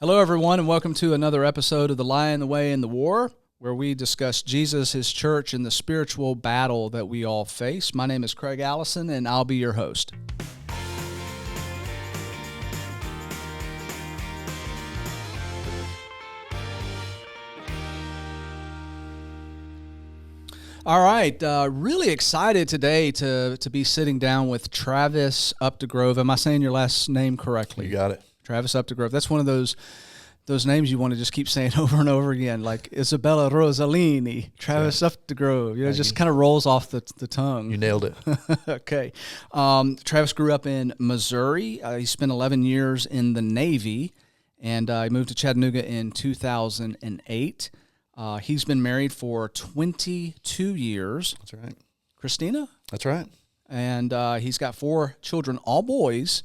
Hello, everyone, and welcome to another episode of The Lion, the Way, and the War, where we discuss Jesus, His church, and the spiritual battle that we all face. My name is Craig Allison, and I'll be your host. All right, really excited today to be sitting down with Travis Uptegrove. Am I saying your last name correctly? You got it. Travis Uptegrove. That's one of those names you want to just keep saying over and over again, like Isabella Rossellini, Travis Uptegrove. You know, it just kind of rolls off the tongue. You nailed it. Okay. Travis grew up in Missouri. He spent 11 years in the Navy, and he moved to Chattanooga in 2008. He's been married for 22 years. That's right. Christina? That's right. And he's got 4 children, all boys.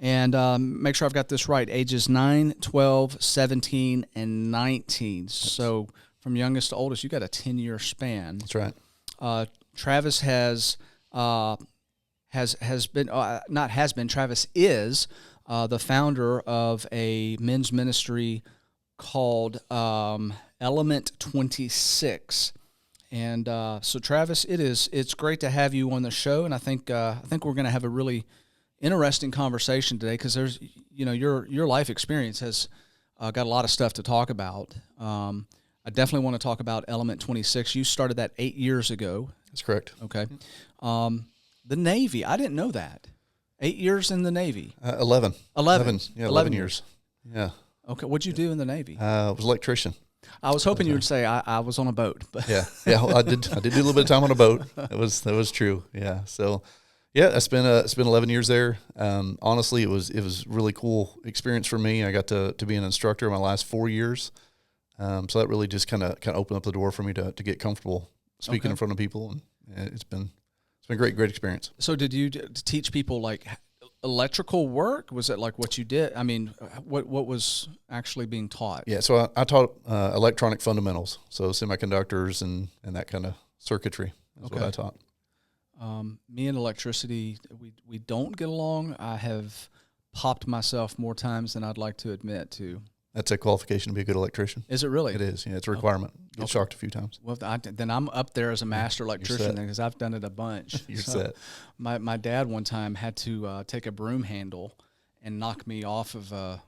And make sure I've got this right, ages 9, 12, 17, and 19. So from youngest to oldest, you got a 10-year span. That's right. Travis Travis is the founder of a men's ministry called Element 26. And so Travis, it's great to have you on the show, and I think we're going to have a really interesting conversation today because there's, you know, your life experience has got a lot of stuff to talk about. I definitely want to talk about Element 26. You started that 8 years ago. That's correct. Okay. The Navy, I didn't know that. 8 years in the Navy. 11. 11. Yeah, 11 years. Yeah. Okay. What'd you do in the Navy? I was an electrician. I was hoping you would say I was on a boat. But Yeah. Well, I did do a little bit of time on a boat. That was true. Yeah. So, yeah, it's been 11 years there. Honestly, it was really cool experience for me. I got to be an instructor my last 4 years. So that really just kind of opened up the door for me to get comfortable speaking in front of people, and it's been great experience. So did you teach people like electrical work? Was it like what you did? I mean, what was actually being taught? Yeah, so I taught electronic fundamentals, so semiconductors and that kind of circuitry is what I taught. Me and electricity, we don't get along. I have popped myself more times than I'd like to admit to. That's a qualification to be a good electrician. Is it really? It is. Yeah, it's a requirement. Get shocked a few times. Well, then I'm up there as a master electrician because I've done it a bunch. You're set. My dad one time had to take a broom handle and knock me off of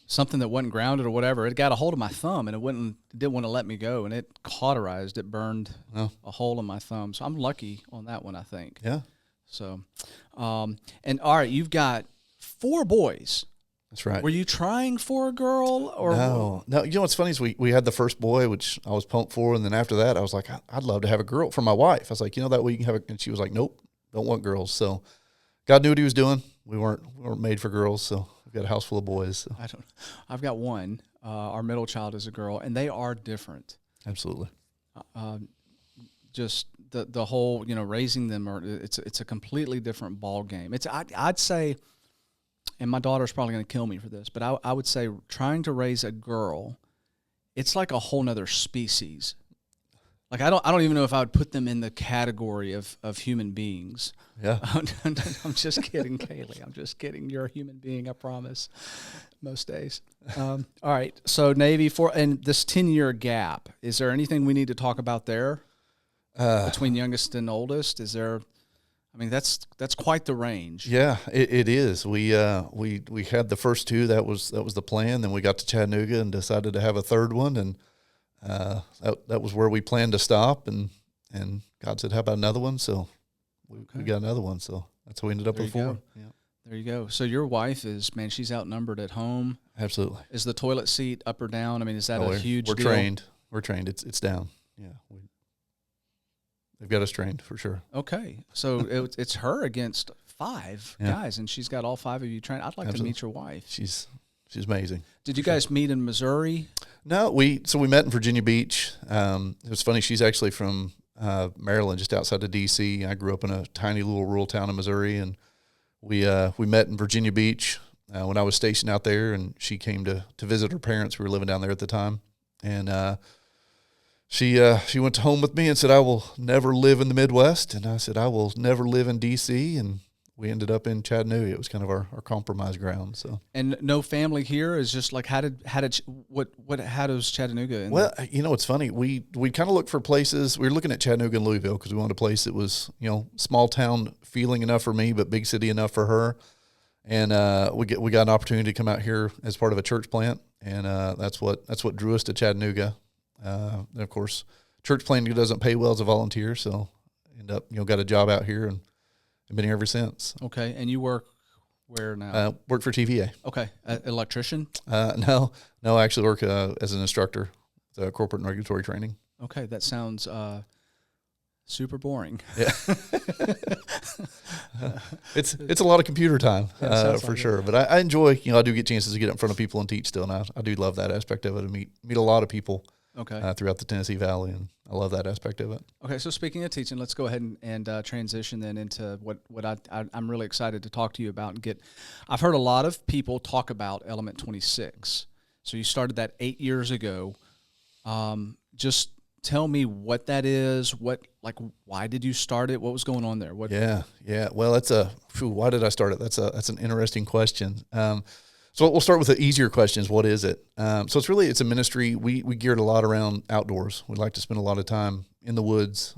something that wasn't grounded or whatever. It got a hold of my thumb and it didn't want to let me go, and it cauterized. It burned a hole in my thumb. So I'm lucky on that one, I think. Yeah. So, and all right, you've got 4 boys. That's right. Were you trying for a girl or no? You know what's funny is we had the first boy, which I was pumped for, and then after that, I was like, I'd love to have a girl for my wife. I was like, that way you can have and she was like, nope, don't want girls. So God knew what He was doing. We weren't made for girls, so we've got a house full of boys. So. I've got one. Our middle child is a girl, and they are different. Absolutely. Just the whole, raising them, it's a completely different ball game. I'd say. And my daughter's probably going to kill me for this, but I would say trying to raise a girl, it's like a whole nother species. Like I don't even know if I would put them in the category of human beings. Yeah. I'm just kidding, Kaylee. I'm just kidding. You're a human being, I promise, most days. All right. So Navy and this 10-year gap, is there anything we need to talk about there between youngest and oldest? Is there... I mean, that's quite the range. Yeah, it is. We had the first 2. That was the plan. Then we got to Chattanooga and decided to have a third one, and that was where we planned to stop. And God said, "How about another one?" So we got another one. So that's how we ended up with 4. Yeah. There you go. So your wife she's outnumbered at home. Absolutely. Is the toilet seat up or down? I mean, is that a huge deal? We're trained. It's down. Yeah. They've got us trained for sure. Okay, so it's her against 5 guys, and she's got all 5 of you trained. I'd like to meet your wife. She's amazing. Did you guys meet in Missouri? No, we met in Virginia Beach. It was funny. She's actually from Maryland, just outside of D.C. I grew up in a tiny little rural town in Missouri, and we met in Virginia Beach when I was stationed out there, and she came to visit her parents. We were living down there at the time, and She went home with me and said, "I will never live in the Midwest," and I said, "I will never live in D.C." And we ended up in Chattanooga. It was kind of our compromise ground. So, and no family here is just like, how does Chattanooga? Well, it's funny. We kind of looked for places. We were looking at Chattanooga and Louisville because we wanted a place that was, small town feeling enough for me, but big city enough for her. And we got an opportunity to come out here as part of a church plant, and that's what drew us to Chattanooga. And of course, church planting doesn't pay well as a volunteer, so end up got a job out here and been here ever since. Okay, and you work where now? Work for TVA. Okay, electrician? No, I actually work as an instructor, corporate and regulatory training. Okay, that sounds super boring. Yeah, it's a lot of computer time for sure. But I enjoy, I do get chances to get up in front of people and teach still, and I do love that aspect of it. And meet a lot of people. Okay. Throughout the Tennessee Valley, and I love that aspect of it. Okay, so speaking of teaching, let's go ahead and transition then into what I'm really excited to talk to you about and get. I've heard a lot of people talk about Element 26. So you started that 8 years ago. Just tell me what that is. Why did you start it? What was going on there? Yeah. Well, why did I start it? That's an interesting question. So we'll start with the easier questions. What is it? So it's a ministry. We geared a lot around outdoors. We like to spend a lot of time in the woods,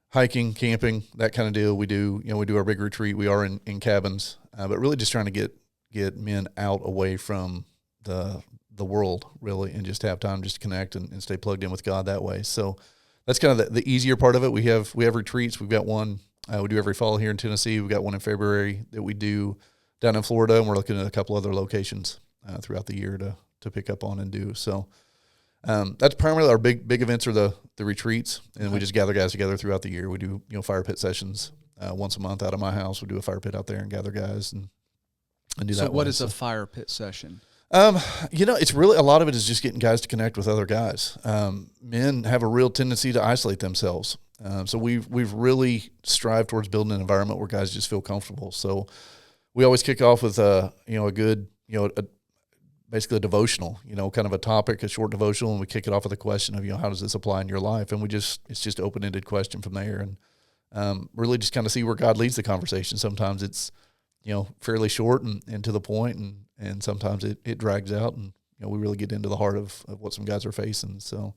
hiking, camping, that kind of deal. We do our big retreat. We are in cabins, but really just trying to get men out away from the world, really, and just have time just to connect and stay plugged in with God that way. So that's kind of the easier part of it. We have retreats. We've got one we do every fall here in Tennessee. We've got one in February that we do down in Florida, and we're looking at a couple other locations throughout the year to pick up on and do. So that's primarily our big events are the retreats, and we just gather guys together throughout the year. We do fire pit sessions once a month out of my house. We do a fire pit out there and gather guys and do that. So what is a fire pit session? It's really, a lot of it is just getting guys to connect with other guys. Men have a real tendency to isolate themselves. So we've really strived towards building an environment where guys just feel comfortable. So we always kick off with a good, basically a devotional, kind of a topic, a short devotional, and we kick it off with a question of, how does this apply in your life? And it's just an open-ended question from there, and really just kind of see where God leads the conversation. Sometimes it's, fairly short and to the point, and sometimes it drags out, and we really get into the heart of what some guys are facing. So,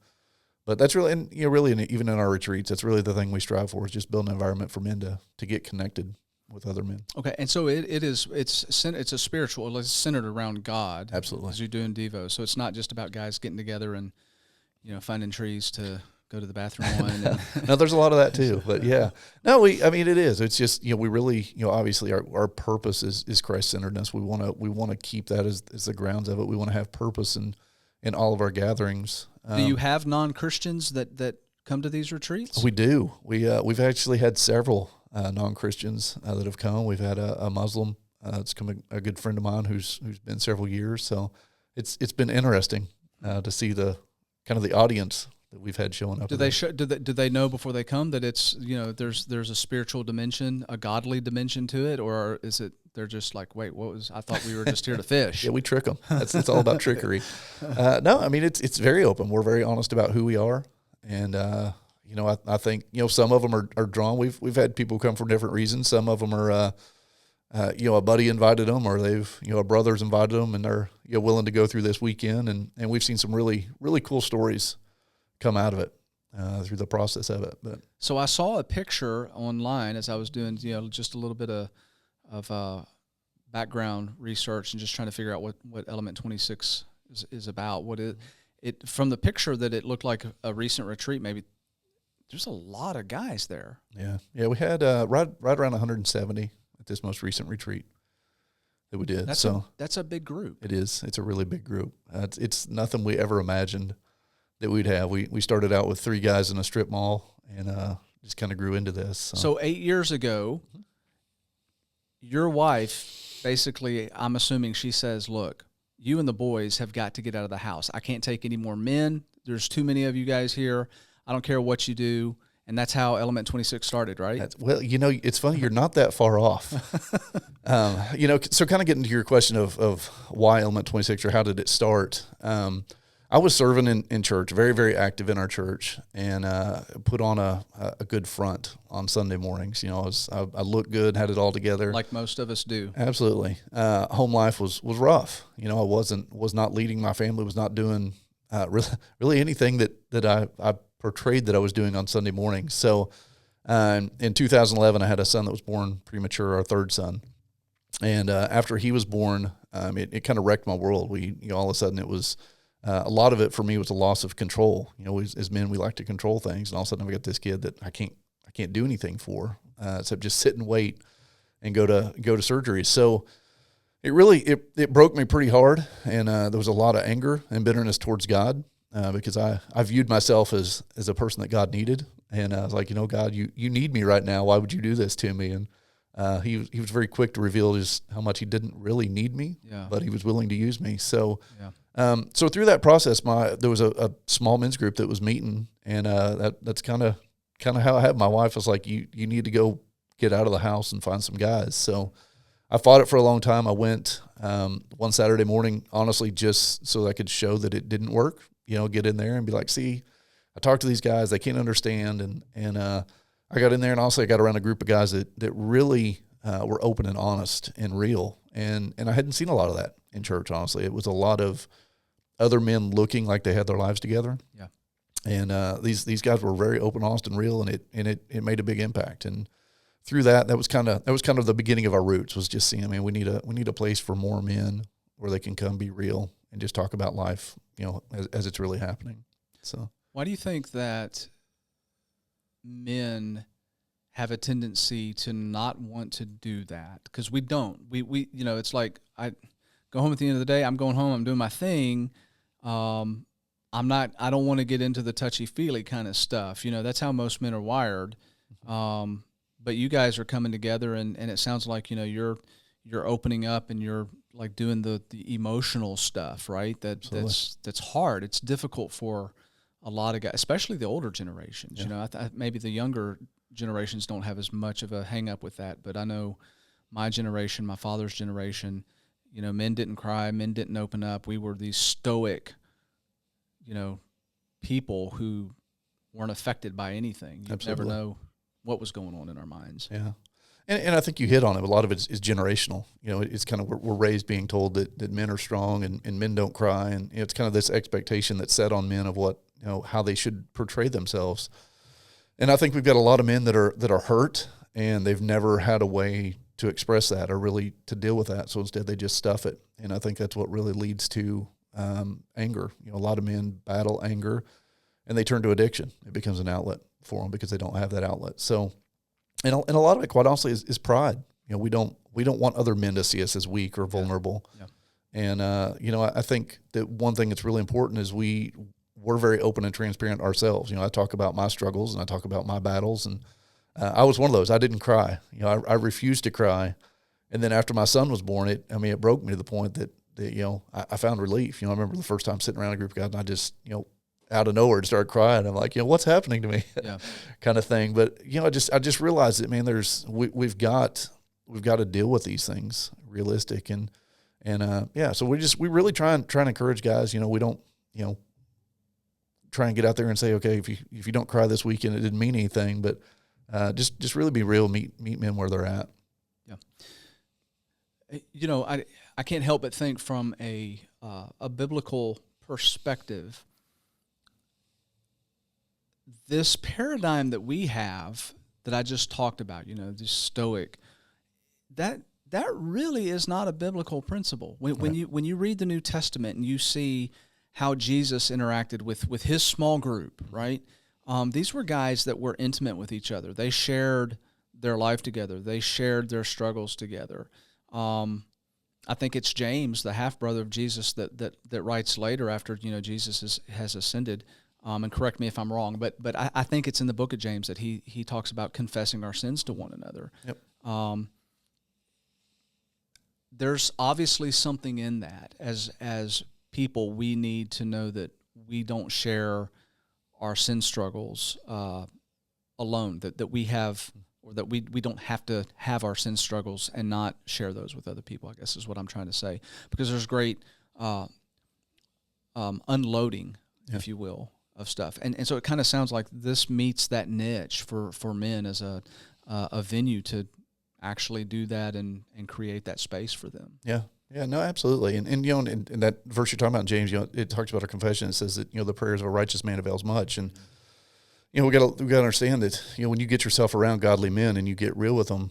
but that's really, and really, even in our retreats, that's really the thing we strive for, is just building an environment for men to get connected with other men. Okay, and so it's a spiritual. It's centered around God. Absolutely, as you're doing Devo. So it's not just about guys getting together and finding trees to go to the bathroom on. No, there's a lot of that too. But yeah, no, it is. It's just we really obviously our purpose is Christ-centeredness. We want to keep that as the grounds of it. We want to have purpose in all of our gatherings. Do you have non-Christians that come to these retreats? We do. We've actually had several non-Christians that have come. We've had a Muslim that's come, a good friend of mine who's been several years. So it's been interesting to see the kind of the audience that we've had showing up. Do they know before they come that it's there's a spiritual dimension, a godly dimension to it, or is it they're just like, wait, I thought we were just here to fish? Yeah, we trick them. It's all about trickery. No, I mean it's very open. We're very honest about who we are, and I think some of them are drawn. We've had people come for different reasons. Some of them are a buddy invited them, or they've a brother's invited them, and they're willing to go through this weekend. And we've seen some really really cool stories come out of it through the process of it. But so I saw a picture online as I was doing just a little bit of background research and just trying to figure out what Element 26 is about. What it from the picture that it looked like a recent retreat. Maybe there's a lot of guys there. Yeah. We had right around 170 at this most recent retreat that we did. That's a big group. It is. It's a really big group. It's nothing we ever imagined that we'd have. We started out with 3 guys in a strip mall and just kind of grew into this. So 8 years ago, your wife, basically, I'm assuming she says, look, you and the boys have got to get out of the house. I can't take any more men. There's too many of you guys here. I don't care what you do. And that's how Element 26 started, right? It's funny. You're not that far off. So kind of getting to your question of why Element 26 or how did it start? I was serving in church, very, very active in our church, and put on a good front on Sunday mornings. I looked good, had it all together. Like most of us do. Absolutely. Home life was rough. I was not leading my family, was not doing really anything that I portrayed that I was doing on Sunday mornings. So in 2011, I had a son that was born premature, our third son. And after he was born, it kind of wrecked my world. All of a sudden it was, a lot of it for me was a loss of control. As men, we like to control things, and all of a sudden I've got this kid that I can't do anything for, except just sit and wait and go to surgery. So it really it broke me pretty hard, and there was a lot of anger and bitterness towards God because I viewed myself as a person that God needed, and I was like, God, you need me right now. Why would you do this to me? And he was very quick to reveal just how much he didn't really need me, but he was willing to use me. So. So through that process, there was a small men's group that was meeting, and that's kind of how I had. My wife was like, "You need to go get out of the house and find some guys." So I fought it for a long time. I went one Saturday morning, honestly, just so I could show that it didn't work. Get in there and be like, "See, I talked to these guys; they can't understand." And I got in there, and also I got around a group of guys that really were open and honest and real, and I hadn't seen a lot of that in church. Honestly, it was a lot of other men looking like they had their lives together. Yeah. And these guys were very open, honest, and real, and it made a big impact. And through that was kind of the beginning of our roots, was just seeing, we need a place for more men where they can come be real and just talk about life, as it's really happening. So why do you think that men have a tendency to not want to do that? Because we don't. We it's like, I go home at the end of the day, I'm going home, I'm doing my thing. I don't want to get into the touchy-feely kind of stuff. That's how most men are wired. But you guys are coming together, and it sounds like, you're opening up, and you're like doing the emotional stuff, right? That's hard. It's difficult for a lot of guys, especially the older generations. Yeah. Maybe the younger generations don't have as much of a hang up with that, but I know my generation, my father's generation, men didn't cry, men didn't open up. We were these stoic, people who weren't affected by anything. You'd never know what was going on in our minds. Yeah. And I think you hit on it. A lot of it is generational. It's kind of, we're raised being told that men are strong and men don't cry. And it's kind of this expectation that's set on men of what, how they should portray themselves. And I think we've got a lot of men that are hurt, and they've never had a way to express that or really to deal with that. So instead they just stuff it. And I think that's what really leads to anger. A lot of men battle anger, and they turn to addiction. It becomes an outlet for them because they don't have that outlet. So, and a lot of it, quite honestly, is pride. We don't want other men to see us as weak or vulnerable. Yeah. And I think that one thing that's really important is we're very open and transparent ourselves. I talk about my struggles and I talk about my battles, and I was one of those. I didn't cry. I refused to cry. And then after my son was born, it broke me to the point that I found relief. I remember the first time sitting around a group of guys, and I just, out of nowhere, started crying. I'm like, what's happening to me? Yeah. kind of thing. But, I just realized that, man, we've got to deal with these things realistic. And so we really try and encourage guys. We don't, try and get out there and say, okay, if you don't cry this weekend, it didn't mean anything, but just really be real, meet men where they're at. Yeah. I can't help but think from a biblical perspective, this paradigm that we have that I just talked about, this stoic, that really is not a biblical principle. When you read the New Testament and you see how Jesus interacted with his small group, right? These were guys that were intimate with each other. They shared their life together. They shared their struggles together. I think it's James, the half-brother of Jesus, that writes later after Jesus has ascended. And correct me if I'm wrong, but I think it's in the book of James that he talks about confessing our sins to one another. Yep. There's obviously something in that. As people, we need to know that we don't share our sin struggles alone. That we have, or that we don't have to have our sin struggles and not share those with other people, I guess is what I'm trying to say. Because there's great unloading, if you will, of stuff. And so it kind of sounds like this meets that niche for men as a venue to actually do that and create that space for them. Yeah. Yeah, no, absolutely. And you know, in that verse you're talking about in James, you know, it talks about our confession. It says that, you know, the prayers of a righteous man avails much. And, you know, we got to understand that, you know, when you get yourself around godly men and you get real with them,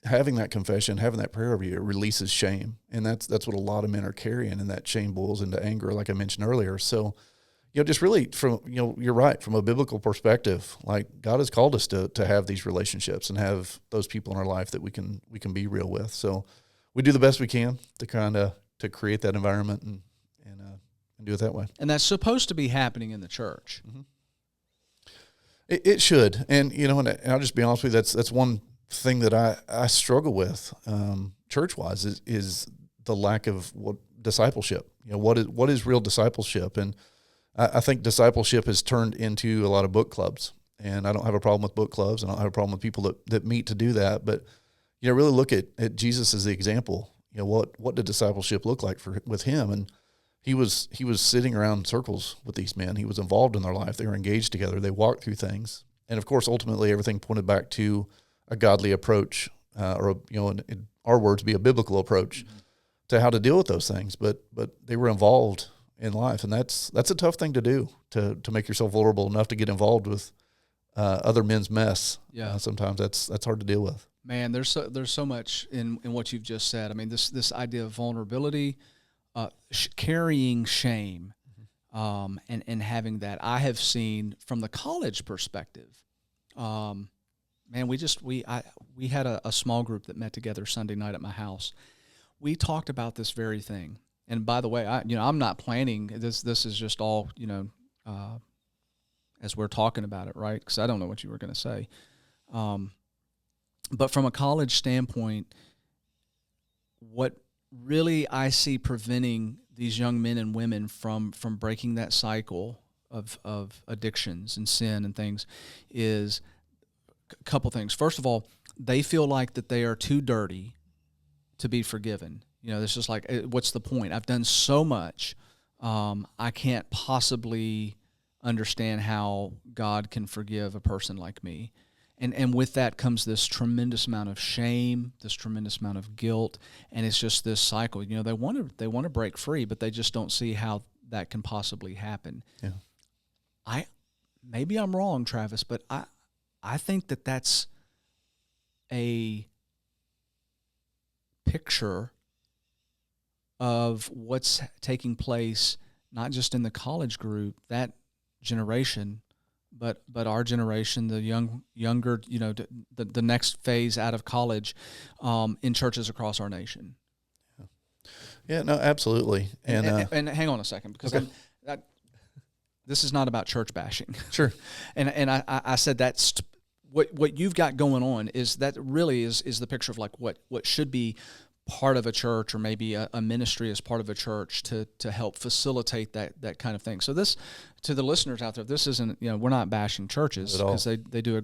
having that confession, having that prayer over you, it releases shame. And that's what a lot of men are carrying. And that shame boils into anger, like I mentioned earlier. So, you know, just really from, you know, you're right, from a biblical perspective, like God has called us to have these relationships and have those people in our life that we can be real with. So we do the best we can to create that environment and do it that way. And that's supposed to be happening in the church. Mm-hmm. It should. And, you know, and I'll just be honest with you, that's one thing that I struggle with church-wise is the lack of what discipleship. You know, what is real discipleship? And I think discipleship has turned into a lot of book clubs. And I don't have a problem with book clubs. I don't have a problem with people that meet to do that. But, you know, really look at Jesus as the example. You know, what did discipleship look like with him? And he was sitting around circles with these men. He was involved in their life. They were engaged together. They walked through things. And of course, ultimately, everything pointed back to a godly approach, or, you know, in our words, be a biblical approach to how to deal with those things. But they were involved in life, and that's a tough thing to do, to make yourself vulnerable enough to get involved with other men's mess. Yeah, sometimes that's hard to deal with. Man, there's so much in what you've just said. I mean, this idea of vulnerability, carrying shame, and having that. I have seen from the college perspective. Man, we had a small group that met together Sunday night at my house. We talked about this very thing. And by the way, I'm not planning this. This is just all, you know, as we're talking about it, right? Because I don't know what you were going to say. But from a college standpoint, what really I see preventing these young men and women from breaking that cycle of addictions and sin and things is a couple things. First of all, they feel like that they are too dirty to be forgiven. You know, it's just like, what's the point? I've done so much. I can't possibly understand how God can forgive a person like me. And with that comes this tremendous amount of shame, this tremendous amount of guilt, and it's just this cycle. You know, they want to break free, but they just don't see how that can possibly happen. Yeah. Maybe I'm wrong, Travis, but I think that's a picture of what's taking place, not just in the college group, that generation, but our generation, the younger, you know, the next phase out of college, in churches across our nation. Yeah, no, absolutely. And hang on a second, because okay. This is not about church bashing. Sure. And I said that's what you've got going on is that really is the picture of like what should be part of a church, or maybe a ministry as part of a church to help facilitate that kind of thing. So this, to the listeners out there, this isn't, you know, we're not bashing churches, because they do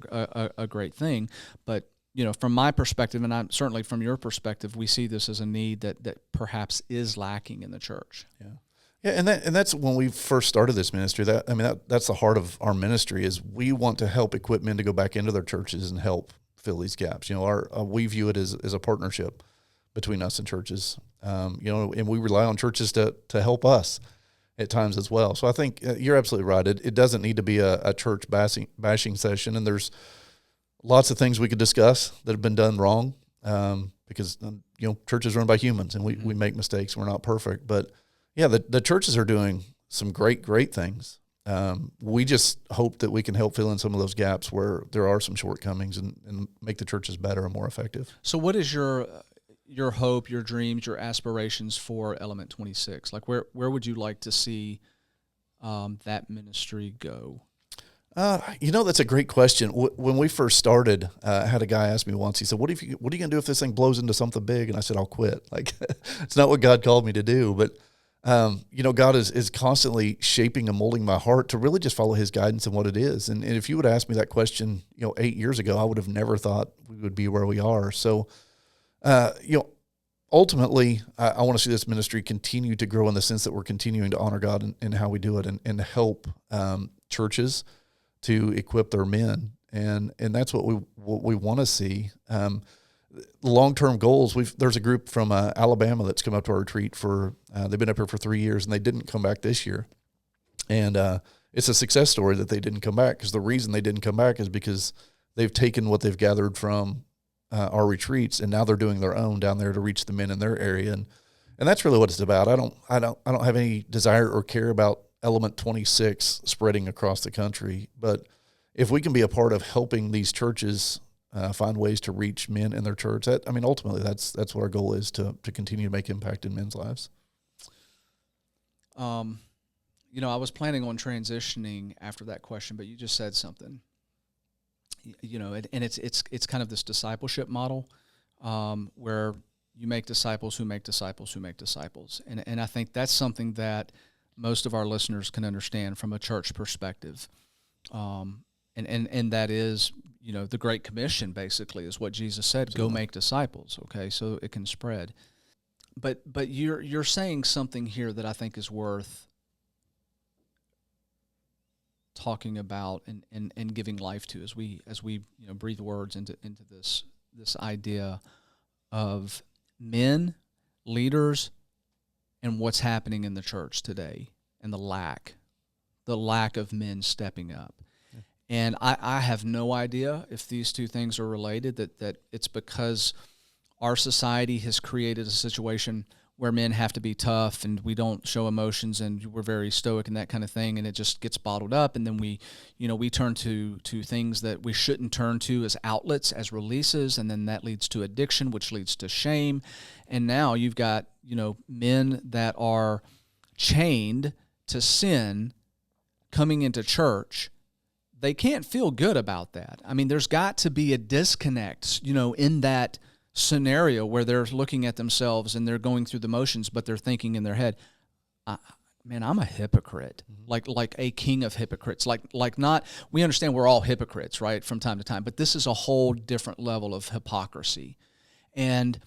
a great thing. But, you know, from my perspective, and I'm certainly from your perspective, we see this as a need that perhaps is lacking in the church. Yeah. Yeah, and that's when we first started this ministry. That's the heart of our ministry, is we want to help equip men to go back into their churches and help fill these gaps. You know, we view it as a partnership between us and churches. You know, and we rely on churches to help us at times as well. So I think you're absolutely right. It doesn't need to be a church bashing session, and there's lots of things we could discuss that have been done wrong, because you know, church is run by humans, and we make mistakes. We're not perfect, but yeah, the churches are doing some great things. We just hope that we can help fill in some of those gaps where there are some shortcomings and make the churches better and more effective. So what is your hope, your dreams, your aspirations for Element 26? Like where would you like to see that ministry go? You know, that's a great question. When we first started, I had a guy ask me once, he said, what are you going to do if this thing blows into something big? And I said, I'll quit. Like, it's not what God called me to do. But you know, God is constantly shaping and molding my heart to really just follow his guidance and what it is. And if you would ask me that question, you know, 8 years ago, I would have never thought we would be where we are. So, you know, ultimately, I want to see this ministry continue to grow in the sense that we're continuing to honor God in how we do it, and help churches to equip their men, and that's what we want to see. Long-term goals. There's a group from Alabama that's come up to our retreat for. They've been up here for 3 years, and they didn't come back this year, and it's a success story that they didn't come back, because the reason they didn't come back is because they've taken what they've gathered from our retreats, and now they're doing their own down there to reach the men in their area, and that's really what it's about. I don't have any desire or care about Element 26 spreading across the country, but if we can be a part of helping these churches find ways to reach men in their church, ultimately that's what our goal is, to continue to make impact in men's lives. I was planning on transitioning after that question, but you just said something. And it's kind of this discipleship model, where you make disciples who make disciples who make disciples, and I think that's something that most of our listeners can understand from a church perspective, and that is, the Great Commission basically is what Jesus said: Absolutely. Go make disciples. Okay, so it can spread, but you're saying something here that I think is worth talking about and giving life to as we breathe words into this idea of men, leaders, and what's happening in the church today, and the lack of men stepping up. Yeah. And I have no idea if these two things are related, that it's because our society has created a situation where men have to be tough, and we don't show emotions, and we're very stoic and that kind of thing, and it just gets bottled up, and then we turn to things that we shouldn't turn to as outlets, as releases, and then that leads to addiction, which leads to shame, and now you've got men that are chained to sin coming into church. They can't feel good about that. I mean, there's got to be a disconnect, in that scenario where they're looking at themselves and they're going through the motions, but they're thinking in their head, I'm a hypocrite, mm-hmm. like a king of hypocrites. We understand we're all hypocrites, right, from time to time, but this is a whole different level of hypocrisy. And,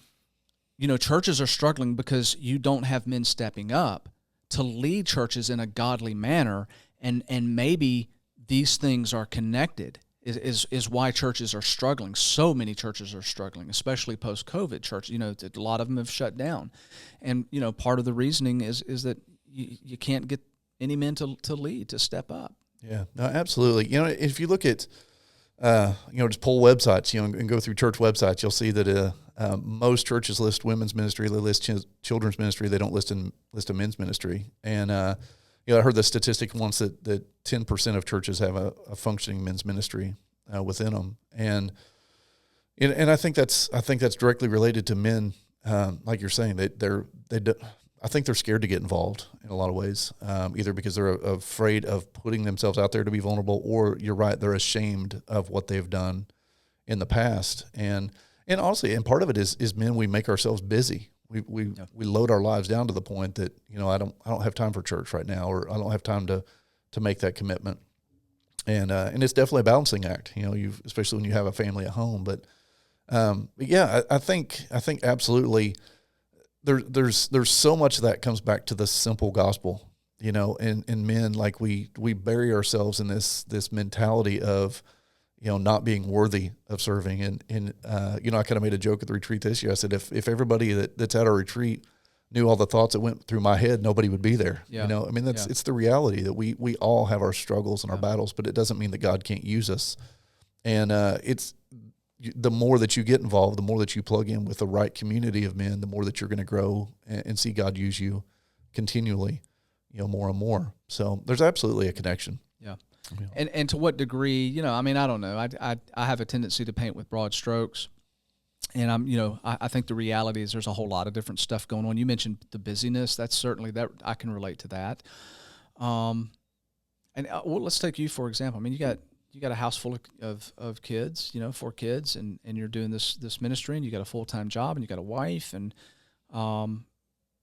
churches are struggling because you don't have men stepping up to lead churches in a godly manner, and maybe these things are connected. Is why churches are struggling. So many churches are struggling, especially post-COVID. Church, a lot of them have shut down, and part of the reasoning is that you can't get any men to lead, to step up. Yeah, no, absolutely. If you look at just poll websites, and go through church websites, you'll see that most churches list women's ministry, they list children's ministry, they don't list a men's ministry, and I heard the statistic once that 10% of churches have a functioning men's ministry within them, and I think that's directly related to men, like you're saying. I think they're scared to get involved in a lot of ways, either because they're afraid of putting themselves out there to be vulnerable, or you're right, they're ashamed of what they've done in the past, and honestly, and part of it is men, we make ourselves busy. We load our lives down to the point that I don't have time for church right now, or I don't have time to make that commitment, and it's definitely a balancing act. Especially when you have a family at home. But yeah, I think absolutely there's so much of that comes back to the simple gospel. And men, like we bury ourselves in this mentality of not being worthy of serving. And I kind of made a joke at the retreat this year. I said, if everybody that's at our retreat knew all the thoughts that went through my head, nobody would be there. Yeah. It's the reality that we all have our struggles and our battles, but it doesn't mean that God can't use us. And it's the more that you get involved, the more that you plug in with the right community of men, the more that you're going to grow and see God use you continually, more and more. So there's absolutely a connection. Yeah. And to what degree, I don't know. I have a tendency to paint with broad strokes, and I think the reality is there's a whole lot of different stuff going on. You mentioned the busyness. That's certainly that I can relate to that. Let's take you for example. You got a house full of kids, 4 kids, and you're doing this ministry, and you got a full-time job, and you got a wife, and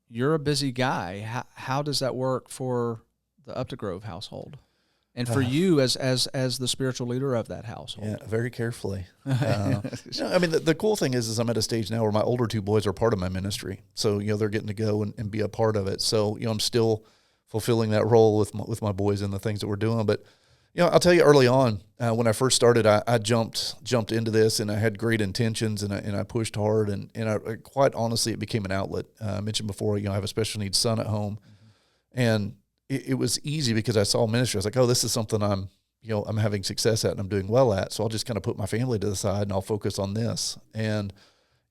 you're a busy guy. How does that work for the Uptegrove household? and for you as the spiritual leader of that household. Yeah, very carefully. I mean, the cool thing is I'm at a stage now where my older two boys are part of my ministry. So, they're getting to go and be a part of it. So, I'm still fulfilling that role with my boys and the things that we're doing. But, I'll tell you early on, when I first started, I jumped into this, and I had great intentions, and I pushed hard, and I quite honestly, it became an outlet. I mentioned before, I have a special needs son at home, and it was easy because I saw ministry. I was like, oh, this is something I'm having success at and I'm doing well at. So I'll just kind of put my family to the side and I'll focus on this. And,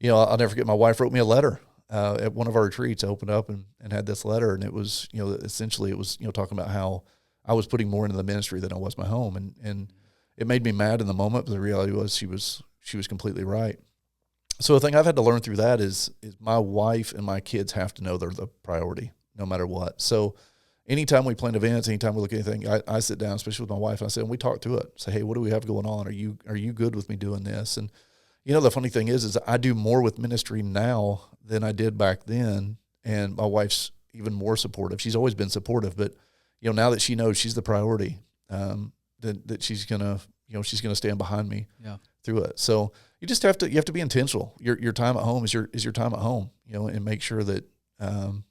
I'll never forget, my wife wrote me a letter at one of our retreats. I opened up and had this letter, and it was, essentially it was, talking about how I was putting more into the ministry than I was my home. And it made me mad in the moment, but the reality was she was completely right. So the thing I've had to learn through that is my wife and my kids have to know they're the priority no matter what. So anytime we plan events, anytime we look at anything, I sit down, especially with my wife, and I say, and we talk through it. Say, hey, what do we have going on? Are you good with me doing this? And the funny thing is I do more with ministry now than I did back then. And my wife's even more supportive. She's always been supportive, but now that she knows she's the priority, that she's gonna stand behind me through it. So you just have to be intentional. Your time at home is your time at home, and make sure that.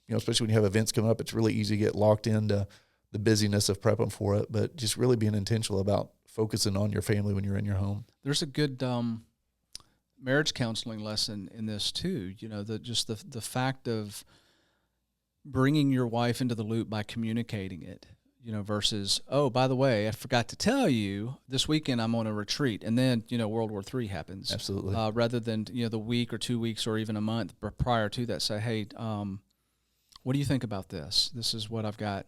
Especially when you have events coming up, it's really easy to get locked into the busyness of prepping for it, but just really being intentional about focusing on your family when you're in your home. There's a good marriage counseling lesson in this too. The fact of bringing your wife into the loop by communicating it, versus, oh, by the way, I forgot to tell you this weekend I'm on a retreat, and then, World War III happens. Absolutely. Rather than, the week or 2 weeks or even a month prior to that, say, hey, what do you think about this? This is what I've got,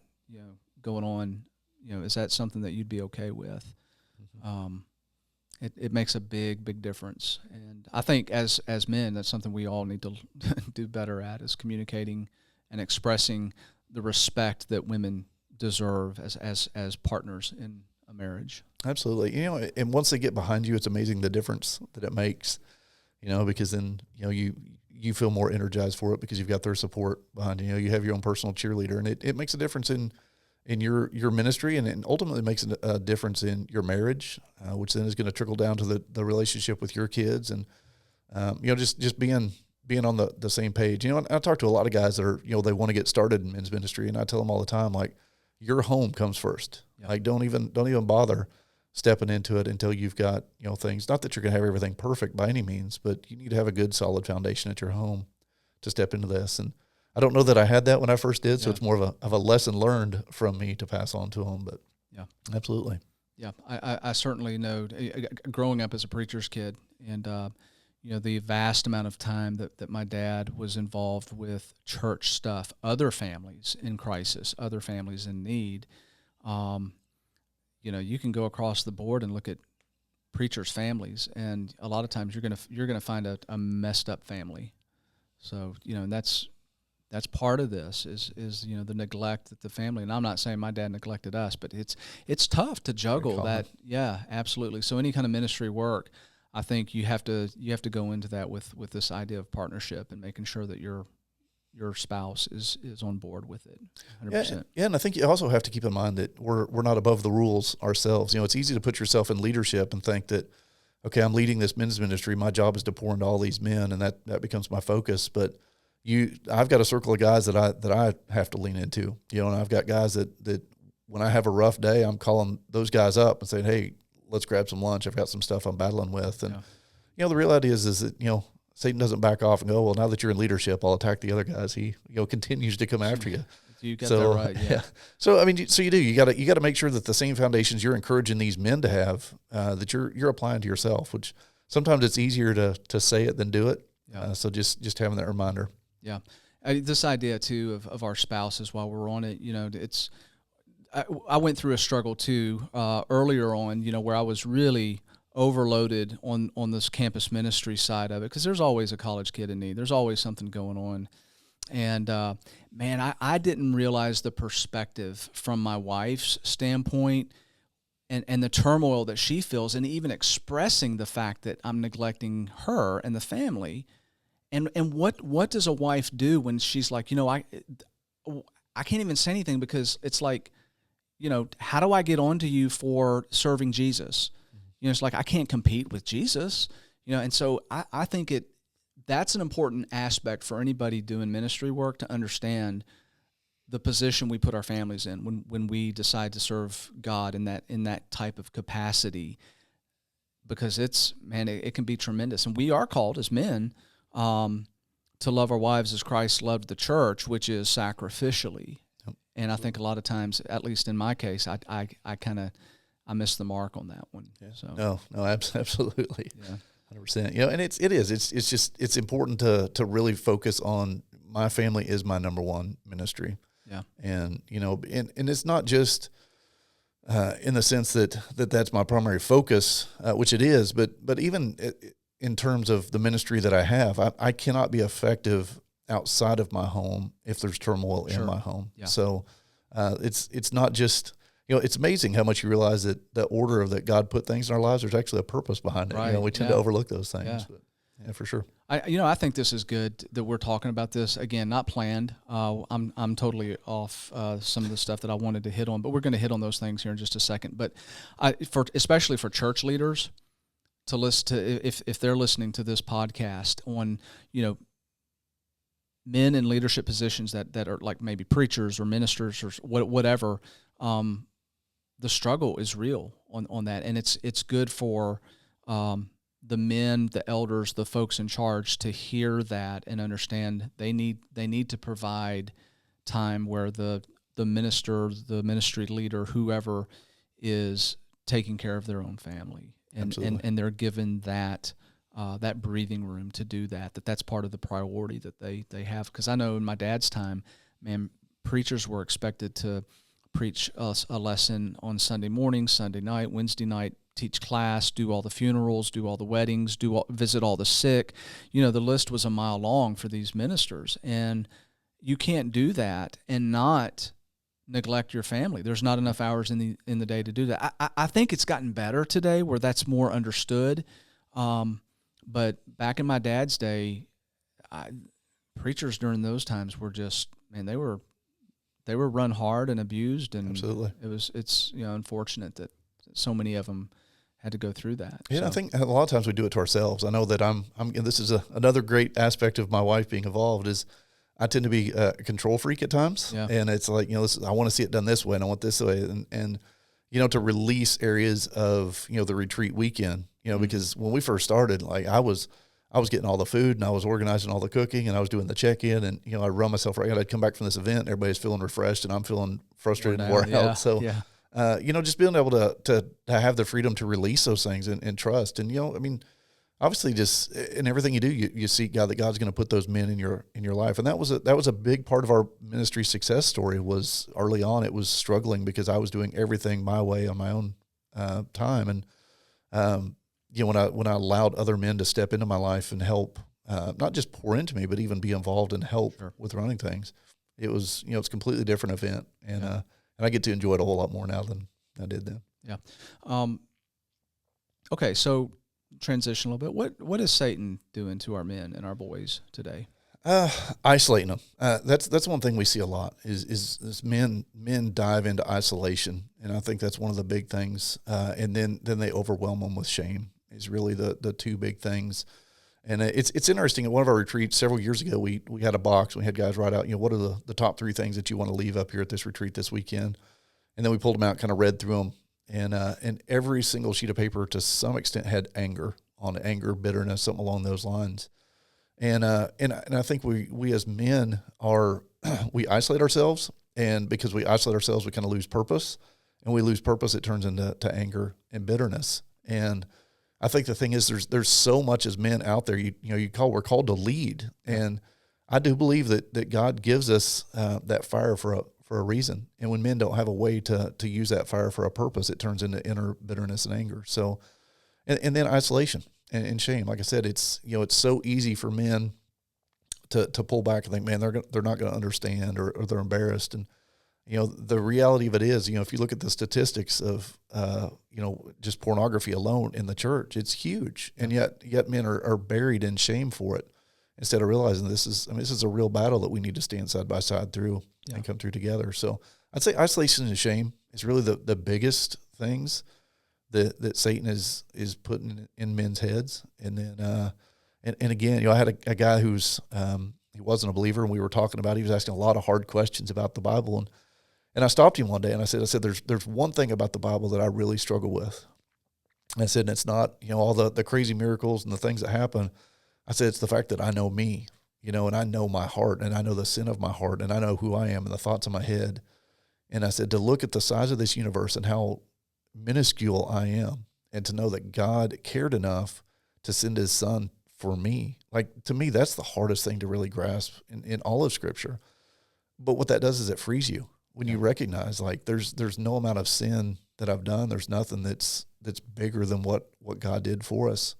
going on. Is that something that you'd be okay with? Mm-hmm. It makes a big difference. And I think as men, that's something we all need to do better at, is communicating and expressing the respect that women deserve as partners in a marriage. Absolutely. And once they get behind you, it's amazing the difference that it makes, because then, you feel more energized for it because you've got their support behind you. You have your own personal cheerleader, and it makes a difference in your ministry, and ultimately makes a difference in your marriage, which then is going to trickle down to the relationship with your kids. And, just being on the same page. I talk to a lot of guys that are, they want to get started in men's ministry, and I tell them all the time, like, your home comes first. Yeah. Like, don't even bother stepping into it until you've got, things, not that you're going to have everything perfect by any means, but you need to have a good solid foundation at your home to step into this. And I don't know that I had that when I first did. So it's more of a lesson learned from me to pass on to them, but yeah, absolutely. Yeah. I certainly know, growing up as a preacher's kid, and, the vast amount of time that my dad was involved with church stuff, other families in crisis, other families in need. You can go across the board and look at preachers' families, and a lot of times you're gonna find a messed up family. So and that's part of this is the neglect that the family. And I'm not saying my dad neglected us, but it's tough to juggle that. Yeah, absolutely. So any kind of ministry work, I think you have to go into that with this idea of partnership and making sure that your spouse is on board with it 100%. Yeah, and I think you also have to keep in mind that we're not above the rules ourselves. It's easy to put yourself in leadership and think that, okay, I'm leading this men's ministry, my job is to pour into all these men, and that becomes my focus. But I've got a circle of guys that I have to lean into. And I've got guys that when I have a rough day, I'm calling those guys up and saying, hey, let's grab some lunch. I've got some stuff I'm battling with. And, the reality is that, Satan doesn't back off and go, well, now that you're in leadership, I'll attack the other guys. He, continues to come after you. You got that right. Yeah. So, I mean, you got to make sure that the same foundations you're encouraging these men to have, that you're applying to yourself, which sometimes it's easier to say it than do it. Yeah. So just having that reminder. Yeah. This idea too of our spouses while we're on it, I went through a struggle too, earlier on, where I was really overloaded on this campus ministry side of it, because there's always a college kid in need. There's always something going on. And, man, I didn't realize the perspective from my wife's standpoint and the turmoil that she feels, and even expressing the fact that I'm neglecting her and the family. And what does a wife do when she's like, I can't even say anything, because it's like, how do I get onto you for serving Jesus? It's like I can't compete with Jesus, and so I think that's an important aspect for anybody doing ministry work to understand the position we put our families in when we decide to serve God in that type of capacity, because it can be tremendous. And we are called as men to love our wives as Christ loved the church, which is sacrificially. Yep. And I think a lot of times, at least in my case, I missed the mark on that one. Yeah. So No, absolutely. Yeah. 100%. And it's important to really focus on my family is my number one ministry. Yeah. And, and it's not just in the sense that's my primary focus, which it is, but even in terms of the ministry that I have, I cannot be effective outside of my home if there's turmoil in my home. Yeah. So it's not just, it's amazing how much you realize that the order that God put things in our lives, there's actually a purpose behind it. Right. We tend to overlook those things. Yeah. But yeah, for sure. I think this is good that we're talking about this. Again, not planned. I'm totally off some of the stuff that I wanted to hit on, but we're going to hit on those things here in just a second. But especially for church leaders to listen to, if they're listening to this podcast on, men in leadership positions that are like maybe preachers or ministers or whatever, the struggle is real on that, and it's good for the men, the elders, the folks in charge to hear that and understand they need to provide time where the minister, the ministry leader, whoever is taking care of their own family, and they're given that breathing room to do that's part of the priority that they have. Because I know in my dad's time, man, preachers were expected to preach us a lesson on Sunday morning, Sunday night, Wednesday night, teach class, do all the funerals, do all the weddings, visit all the sick. The list was a mile long for these ministers, and you can't do that and not neglect your family. There's not enough hours in the day to do that. I think it's gotten better today where that's more understood. But back in my dad's day, preachers during those times were just, man, they were run hard and abused, and absolutely, it's unfortunate that so many of them had to go through that. Yeah, so. I think a lot of times we do it to ourselves. I know that this is another great aspect of my wife being involved is I tend to be a control freak at times, and it's like I want to see it done this way, and I want this way, and to release areas of the retreat weekend, because when we first started, like I was getting all the food and I was organizing all the cooking and I was doing the check-in, and I run myself right. I'd come back from this event, and everybody's feeling refreshed and I'm feeling frustrated and wore out. So, just being able to have the freedom to release those things and trust. And obviously, just in everything you do, you seek God, that God's going to put those men in your life. And that was a big part of our ministry success story. Was early on, it was struggling because I was doing everything my way on my own time, and when I allowed other men to step into my life and help, not just pour into me, but even be involved and help with running things, it was, it's a completely different event. And I get to enjoy it a whole lot more now than I did then. Yeah. Okay. So transition a little bit. What is Satan doing to our men and our boys today? Isolating them. That's one thing we see a lot is men dive into isolation. And I think that's one of the big things. And then they overwhelm them with shame is really the two big things. And it's interesting. At one of our retreats several years ago, we had a box. We had guys write out, what are the top 3 things that you want to leave up here at this retreat this weekend? And then we pulled them out, kind of read through them. And every single sheet of paper to some extent had anger, bitterness, something along those lines. And I think we as men we isolate ourselves, and because we isolate ourselves, we kind of lose purpose, and we lose purpose, it turns into anger and bitterness. And I think the thing is, there's so much as men out there. We're called to lead, and I do believe that God gives us that fire for a reason. And when men don't have a way to use that fire for a purpose, it turns into inner bitterness and anger. So, and then isolation and shame. Like I said, it's so easy for men to pull back and think, man, they're not going to understand, or they're embarrassed. And the reality of it is, if you look at the statistics of just pornography alone in the church, it's huge, and yet men are buried in shame for it. instead of realizing this is a real battle that we need to stand side by side through and come through together. So I'd say isolation and shame is really the biggest things that Satan is putting in men's heads. And then, and again, I had a guy who's, he wasn't a believer, and we were talking about, he was asking a lot of hard questions about the Bible. And I stopped him one day and I said, there's one thing about the Bible that I really struggle with. And I said, and it's not, all the crazy miracles and the things that happen. I said, it's the fact that I know me, and I know my heart, and I know the sin of my heart, and I know who I am and the thoughts of my head. And I said, to look at the size of this universe and how minuscule I am, and to know that God cared enough to send his son for me. Like, to me, that's the hardest thing to really grasp in all of Scripture. But what that does is it frees you when you recognize, like, there's no amount of sin that I've done. There's nothing that's bigger than what God did for us.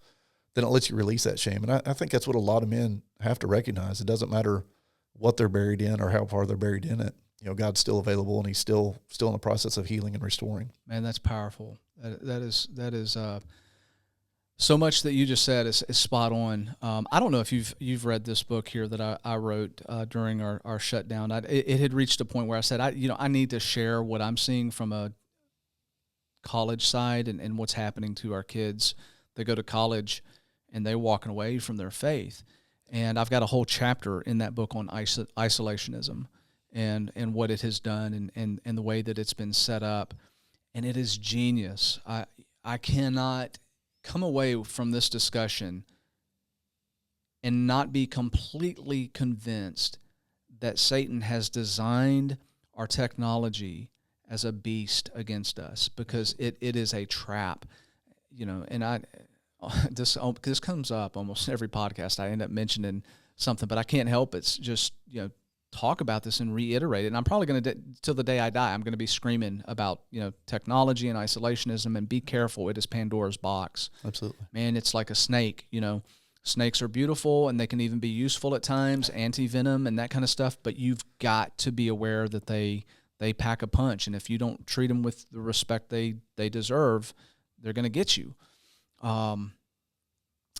Then it lets you release that shame. And I think that's what a lot of men have to recognize. It doesn't matter what they're buried in or how far they're buried in it. God's still available, and he's still in the process of healing and restoring. Man, that's powerful. That is so much that you just said is spot on. I don't know if you've read this book here that I wrote during our shutdown. It had reached a point where I said, I need to share what I'm seeing from a college side and what's happening to our kids. They go to college and they're walking away from their faith. And I've got a whole chapter in that book on isolationism and what it has done and the way that it's been set up. And it is genius. I cannot come away from this discussion and not be completely convinced that Satan has designed our technology as a beast against us, because it is a trap, and this comes up almost every podcast. I end up mentioning something, but I can't help it. It's just, talk about this and reiterate it. And I'm probably going to, till the day I die, I'm going to be screaming about, technology and isolationism, and be careful. It is Pandora's box. Absolutely. Man, it's like a snake, Snakes are beautiful, and they can even be useful at times, anti-venom and that kind of stuff, but you've got to be aware that they pack a punch, and if you don't treat them with the respect they deserve, they're going to get you. And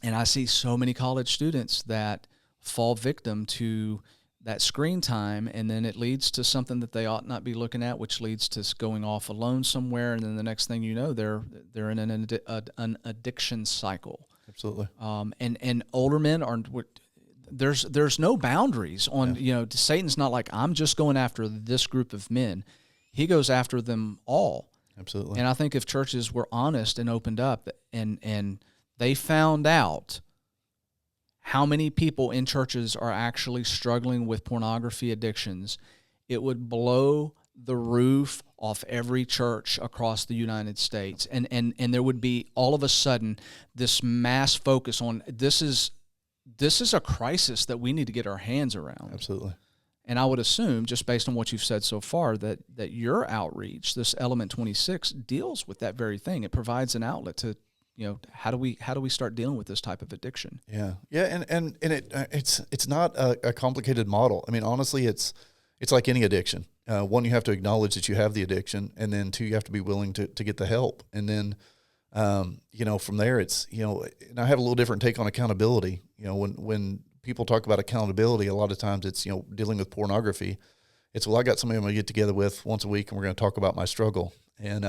I see so many college students that fall victim to that screen time, and then it leads to something that they ought not be looking at, which leads to going off alone somewhere, and then the next thing you know, they're in an addiction cycle. Absolutely. And older men are. There's no boundaries on, Satan's not like, I'm just going after this group of men. He goes after them all. Absolutely. And I think if churches were honest and opened up and they found out how many people in churches are actually struggling with pornography addictions, it would blow the roof off every church across the United States. And there would be all of a sudden this mass focus on this is a crisis that we need to get our hands around. Absolutely. And I would assume, just based on what you've said so far, that your outreach, this Element 26, deals with that very thing. It provides an outlet to, how do we start dealing with this type of addiction? Yeah, and it's not a complicated model. I mean, honestly, it's like any addiction. One, you have to acknowledge that you have the addiction, and then two, you have to be willing to get the help, and then from there, it's and I have a little different take on accountability. When people talk about accountability, a lot of times it's dealing with pornography. It's, I got somebody I'm going to get together with once a week, and we're going to talk about my struggle, and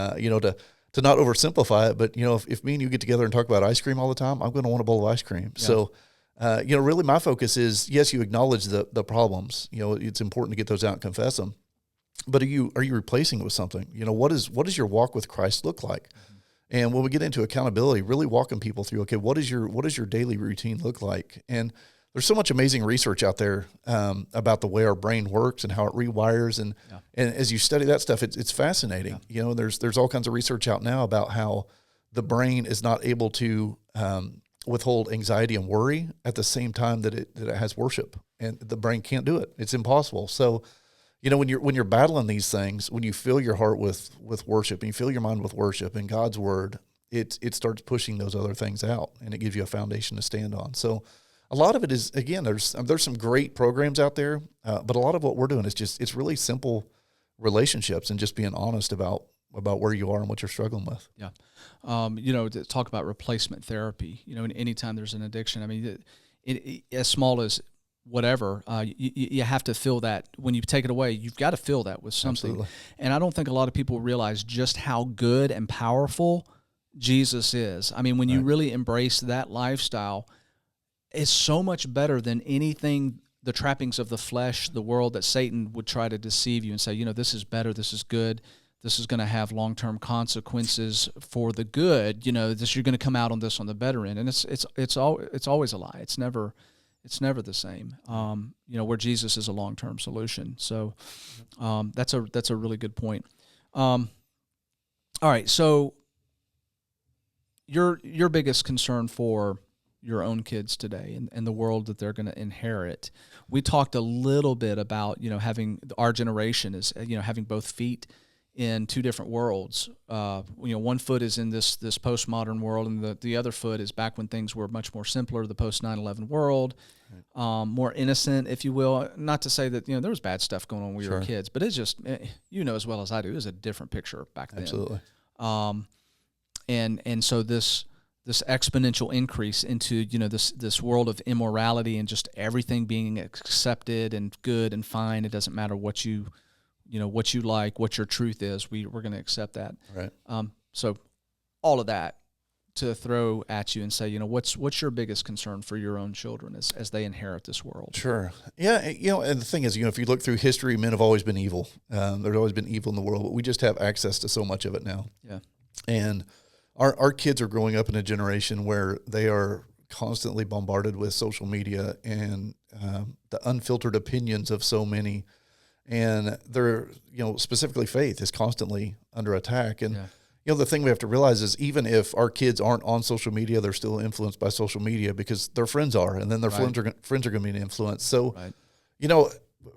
to not oversimplify it, but if me and you get together and talk about ice cream all the time, I'm going to want a bowl of ice cream. Yeah. So, really my focus is, yes, you acknowledge the problems. It's important to get those out and confess them, but are you replacing it with something? What does your walk with Christ look like? Mm-hmm. And when we get into accountability, really walking people through, okay, what does your daily routine look like? And there's so much amazing research out there about the way our brain works and how it rewires. And as you study that stuff, it's fascinating. Yeah. There's all kinds of research out now about how the brain is not able to withhold anxiety and worry at the same time that it has worship, and the brain can't do it. It's impossible. So, when you're battling these things, when you fill your heart with worship and you fill your mind with worship and God's word, it starts pushing those other things out, and it gives you a foundation to stand on. So a lot of it is, again, there's some great programs out there, but a lot of what we're doing is it's really simple relationships and just being honest about where you are and what you're struggling with. Yeah. To talk about replacement therapy, and anytime there's an addiction, I mean, as small as whatever, you have to fill that. When you take it away, you've got to fill that with something. Absolutely. And I don't think a lot of people realize just how good and powerful Jesus is. I mean, when you really embrace that lifestyle, it's so much better than anything, the trappings of the flesh, the world, that Satan would try to deceive you and say, this is better, this is good, this is going to have long-term consequences for the good. This, you're going to come out on this on the better end, and it's always a lie. It's never the same. Where Jesus is a long-term solution. So that's a really good point. All right, so your biggest concern for your own kids today and the world that they're going to inherit. We talked a little bit about, having our generation is, having both feet in two different worlds. One foot is in this postmodern world, and the other foot is back when things were much more simpler, the post 9/11 world, more innocent, if you will. Not to say that, there was bad stuff going on when we were kids, but it's just, as well as I do, it was a different picture back then. Absolutely. And so this exponential increase into, this world of immorality and just everything being accepted and good and fine. It doesn't matter what you like, what your truth is. We're going to accept that. Right. So all of that to throw at you and say, what's your biggest concern for your own children as they inherit this world? Sure. Yeah. And the thing is, if you look through history, men have always been evil. There's always been evil in the world, but we just have access to so much of it now. Yeah. And our kids are growing up in a generation where they are constantly bombarded with social media and the unfiltered opinions of so many. And they're, specifically faith is constantly under attack. And, the thing we have to realize is even if our kids aren't on social media, they're still influenced by social media because their friends are, and then their friends are going to be influenced. So,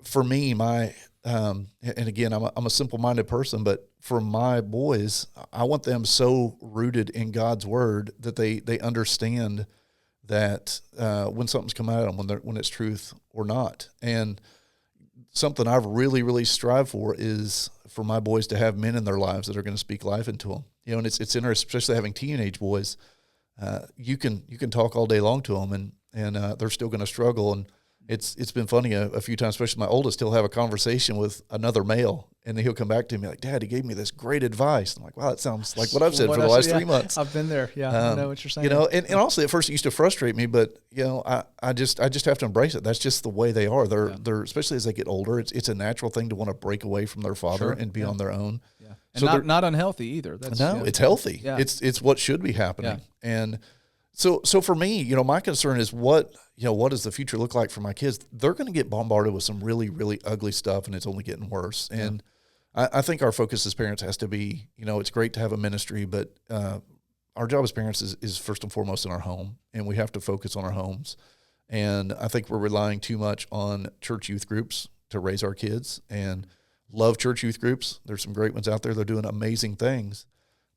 for me, and again, I'm a simple-minded person, but for my boys, I want them so rooted in God's word that they understand that when something's coming at them, when it's truth or not. And something I've really, really strived for is for my boys to have men in their lives that are going to speak life into them. And it's interesting, especially having teenage boys. You can talk all day long to them, and they're still going to struggle. And it's been funny a few times, especially my oldest. He'll have a conversation with another male, and then he'll come back to me like, "Dad, he gave me this great advice." I'm like, "Wow, that sounds like what I've said for the last 3 months." I've been there. Yeah, I know what you're saying. And honestly, at first it used to frustrate me, but I just have to embrace it. That's just the way they are. They're especially as they get older, it's a natural thing to want to break away from their father and be on their own. Yeah, and so not unhealthy either. It's healthy. Yeah. It's what should be happening. Yeah. And so for me, my concern is what does the future look like for my kids? They're going to get bombarded with some really, really ugly stuff, and it's only getting worse. And I think our focus as parents has to be, it's great to have a ministry, but our job as parents is first and foremost in our home, and we have to focus on our homes. And I think we're relying too much on church youth groups to raise our kids, and love church youth groups. There's some great ones out there. They're doing amazing things.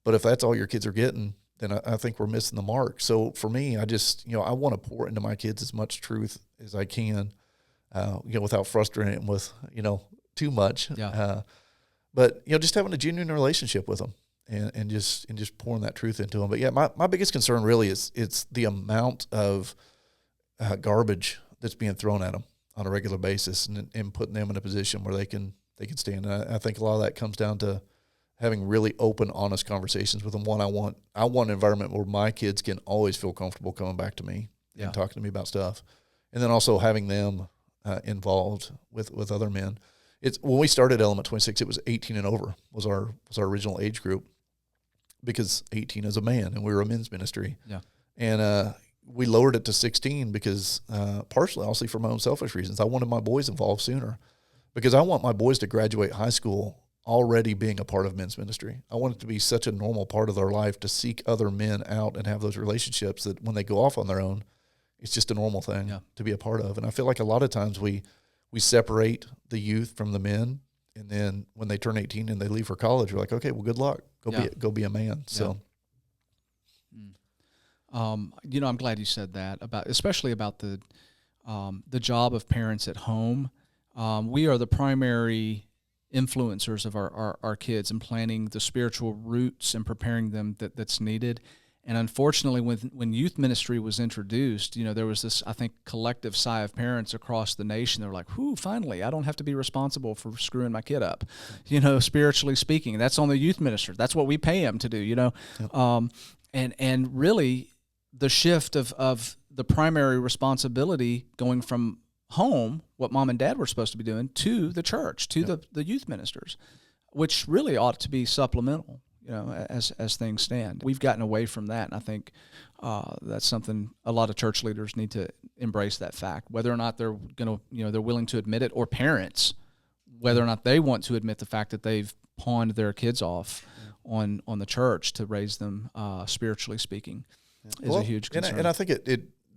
But if that's all your kids are getting, then I think we're missing the mark. So for me, I just, I want to pour into my kids as much truth as I can, without frustrating them with, too much. Yeah. But, just having a genuine relationship with them and just pouring that truth into them. But yeah, my biggest concern really is it's the amount of garbage that's being thrown at them on a regular basis and putting them in a position where they can stand. And I think a lot of that comes down to having really open, honest conversations with them. I want an environment where my kids can always feel comfortable coming back to me and talking to me about stuff. And then also having them involved with other men. It's when we started Element 26, it was 18 and over was our original age group, because 18 is a man and we were a men's ministry. Yeah. And we lowered it to 16 because partially, honestly, for my own selfish reasons. I wanted my boys involved sooner because I want my boys to graduate high school already being a part of men's ministry. I want it to be such a normal part of their life to seek other men out and have those relationships that when they go off on their own, it's just a normal thing to be a part of. And I feel like a lot of times we separate the youth from the men, and then when they turn 18 and they leave for college, we're like, okay, well, good luck. Go be a man. So, I'm glad you said that especially about the job of parents at home. We are the primary influencers of our kids and planting the spiritual roots and preparing them that's needed. And unfortunately, when youth ministry was introduced, there was this, I think, collective sigh of parents across the nation. They're like, "Whoo, finally, I don't have to be responsible for screwing my kid up," spiritually speaking. That's on the youth minister. That's what we pay him to do, Yep. And really, the shift of the primary responsibility going from home, what mom and dad were supposed to be doing, to the church, to Yep. the youth ministers, which really ought to be supplemental, as things stand. We've gotten away from that, and I think that's something a lot of church leaders need to embrace, that fact, whether or not they're going to, they're willing to admit it, or parents, whether or not they want to admit the fact that they've pawned their kids off on the church to raise them, spiritually speaking, is a huge concern. And I think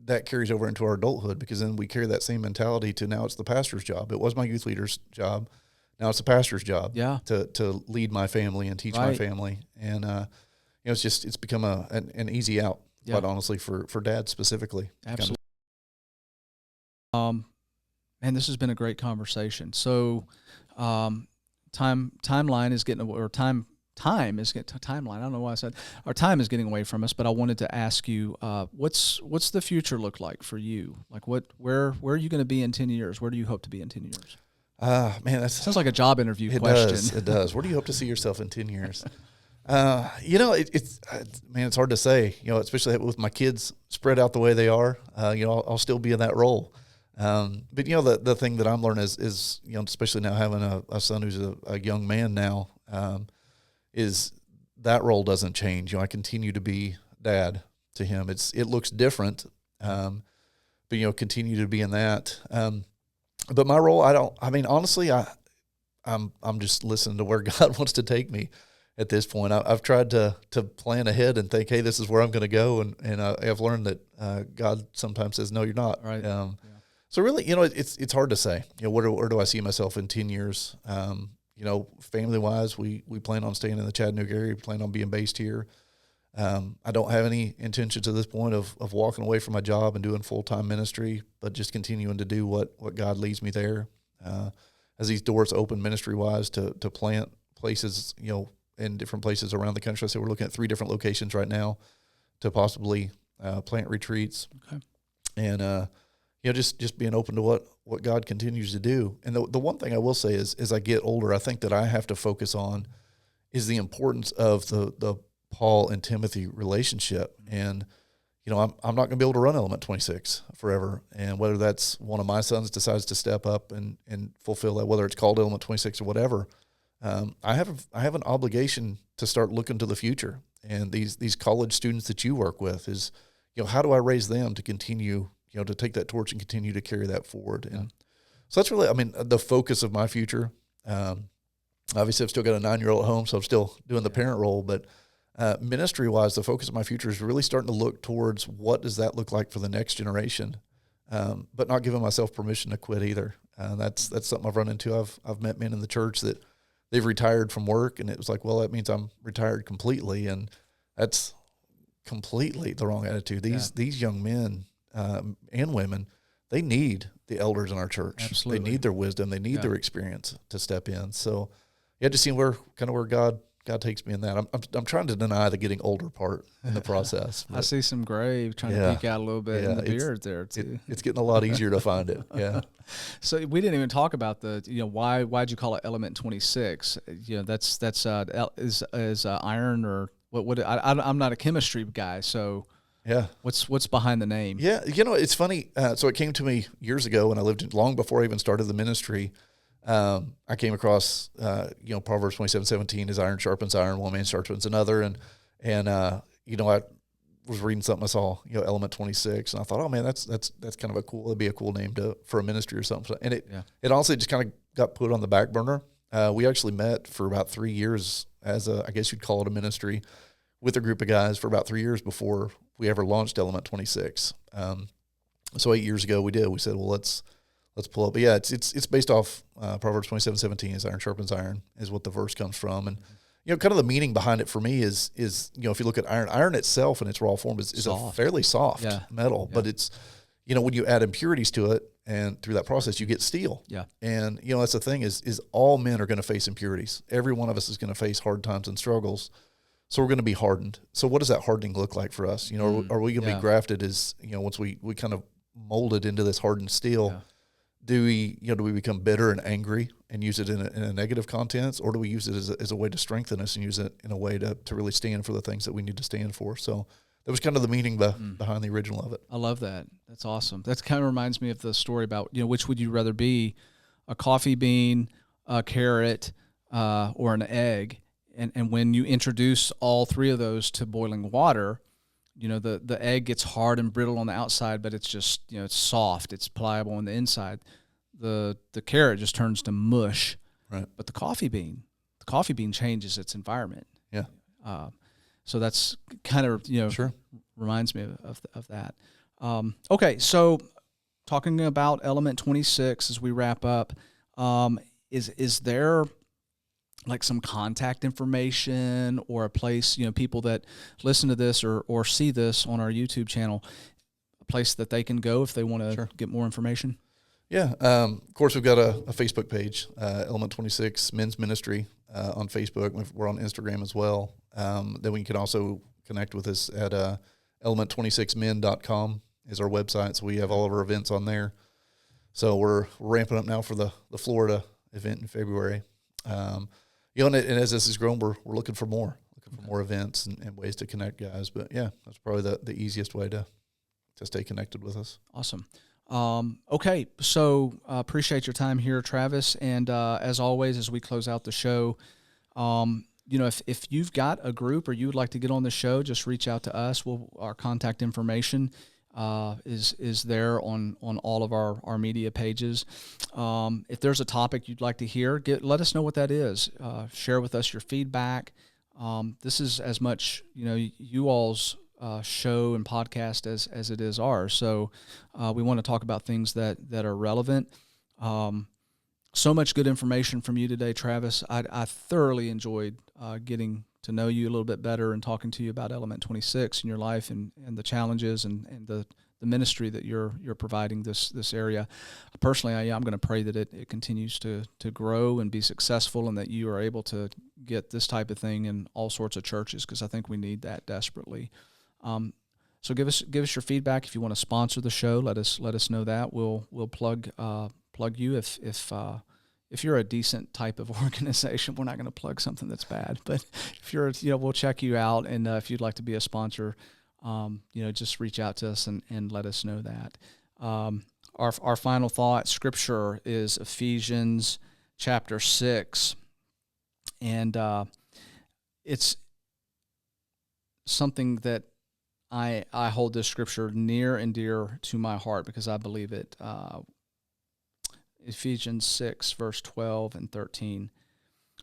that carries over into our adulthood, because then we carry that same mentality to now it's the pastor's job. It was my youth leader's job. Now it's the pastor's job to lead my family and teach my family. And, it's become an easy out, quite honestly, for dad specifically. Absolutely. And this has been a great conversation. So, timeline is getting, or time is getting, timeline, I don't know why I said, our time is getting away from us, but I wanted to ask you, what's the future look like for you? Like where are you going to be in 10 years? Where do you hope to be in 10 years? Man, that sounds like a job interview question. It does. Where do you hope to see yourself in 10 years? It's hard to say, especially with my kids spread out the way they are, I'll still be in that role. But the thing that I'm learning is, especially now having a son who's a young man now, is that role doesn't change. I continue to be dad to him. It looks different, but continue to be in that. But my role, honestly, I'm just listening to where God wants to take me at this point. I've tried to plan ahead and think, hey, this is where I'm going to go, and I've learned that God sometimes says, no, you're not. Right. So really, it's hard to say. Where do I see myself in 10 years? Family wise, we plan on staying in the Chattanooga area. We plan on being based here. I don't have any intentions at this point of walking away from my job and doing full-time ministry, but just continuing to do what God leads me there. As these doors open ministry-wise to plant places, in different places around the country. So we're looking at 3 different locations right now to possibly plant retreats. Okay. And, just being open to what God continues to do. And the one thing I will say is, as I get older, I think that I have to focus on is the importance of the Paul and Timothy relationship. And, I'm not going to be able to run Element 26 forever. And whether that's one of my sons decides to step up and fulfill that, whether it's called Element 26 or whatever, I have an obligation to start looking to the future. And these college students that you work with is, how do I raise them to continue, to take that torch and continue to carry that forward? And so that's really, the focus of my future. Obviously I've still got a 9-year-old at home, so I'm still doing the parent role, but ministry-wise, the focus of my future is really starting to look towards what does that look like for the next generation, but not giving myself permission to quit either. That's something I've run into. I've met men in the church that they've retired from work, and it was like, well, that means I'm retired completely, and that's completely the wrong attitude. These young men and women, they need the elders in our church. Absolutely. They need their wisdom. They need their experience to step in. So, just seeing where God takes me in that. I'm trying to deny the getting older part in the process. I see some gray trying to peek out a little bit in the beard there too. It's getting a lot easier to find it. Yeah. So we didn't even talk about why'd you call it Element 26? That's iron or what? I'm not a chemistry guy, so. Yeah. What's behind the name? Yeah. It's funny. So it came to me years ago when I lived long before I even started the ministry. I came across, Proverbs 27:17 is iron sharpens iron, one man sharpens another. And I was reading something, I saw, Element 26, and I thought, oh man, that's kind of it'd be a cool name for a ministry or something. And it honestly just kind of got put on the back burner. We actually met for about 3 years as I guess you'd call it a ministry, with a group of guys for about 3 years before we ever launched Element 26. So 8 years ago we said, well, let's pull up. But yeah, it's based off Proverbs 27:17 is iron sharpens iron is what the verse comes from. And, kind of the meaning behind it for me is, if you look at iron itself in its raw form is a fairly soft metal, but it's, when you add impurities to it and through that process, you get steel. Yeah. And, that's the thing is all men are going to face impurities. Every one of us is going to face hard times and struggles. So we're going to be hardened. So what does that hardening look like for us? Are we going to be grafted as, once we kind of molded into this hardened steel? Yeah. Do we become bitter and angry and use it in a negative context, or do we use it as a way to strengthen us and use it in a way to really stand for the things that we need to stand for? So that was kind of the meaning behind the original of it. I love that. That's awesome. That kind of reminds me of the story about, which would you rather be, a coffee bean, a carrot, or an egg? And when you introduce all three of those to boiling water, the egg gets hard and brittle on the outside, but it's just, it's soft, it's pliable on the inside. The carrot just turns to mush. Right. But the coffee bean changes its environment. Yeah. So that's kind of, Sure. reminds me of that. Okay. So talking about element 26 as we wrap up, is there like some contact information or a place, people that listen to this or see this on our YouTube channel, a place that they can go if they want to get more information? Yeah. Of course, we've got a Facebook page, Element 26 Men's Ministry on Facebook. We're on Instagram as well. Then we can also connect with us at element26men.com is our website. So we have all of our events on there. So we're ramping up now for the Florida event in February. And as this has grown, we're looking for more events and ways to connect guys. But yeah, that's probably the easiest way to stay connected with us. Awesome. Okay, so appreciate your time here, Travis. And as always, as we close out the show, if you've got a group or you would like to get on the show, just reach out to us. Our contact information is there on all of our media pages. If there's a topic you'd like to hear, let us know what that is. Share with us your feedback. This is as much you all's show and podcast as it is ours. So we want to talk about things that are relevant. So much good information from you today, Travis. I thoroughly enjoyed getting to know you a little bit better and talking to you about Element 26 in your life and the challenges and the ministry that you're providing this area. Personally, I'm going to pray that it continues to grow and be successful, and that you are able to get this type of thing in all sorts of churches, because I think we need that desperately. So give us your feedback. If you want to sponsor the show, let us know that. We'll plug you if you're a decent type of organization. We're not going to plug something that's bad, but if you're, we'll check you out. And if you'd like to be a sponsor, just reach out to us and let us know that. Our final thought scripture is Ephesians chapter 6. And it's something that I hold this scripture near and dear to my heart because I believe it. Ephesians 6, verse 12 and 13.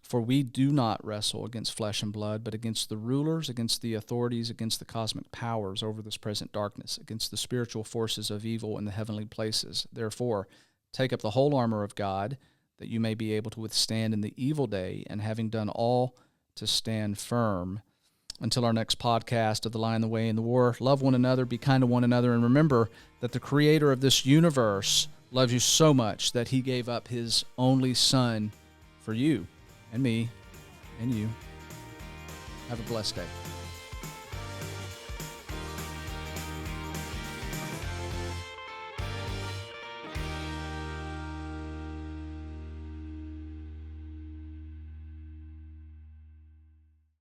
For we do not wrestle against flesh and blood, but against the rulers, against the authorities, against the cosmic powers over this present darkness, against the spiritual forces of evil in the heavenly places. Therefore, take up the whole armor of God, that you may be able to withstand in the evil day, and having done all, to stand firm. Until our next podcast of The Lion, the Way, and the War, love one another, be kind to one another, and remember that the creator of this universe loves you so much that he gave up his only son for you and me and you. Have a blessed day.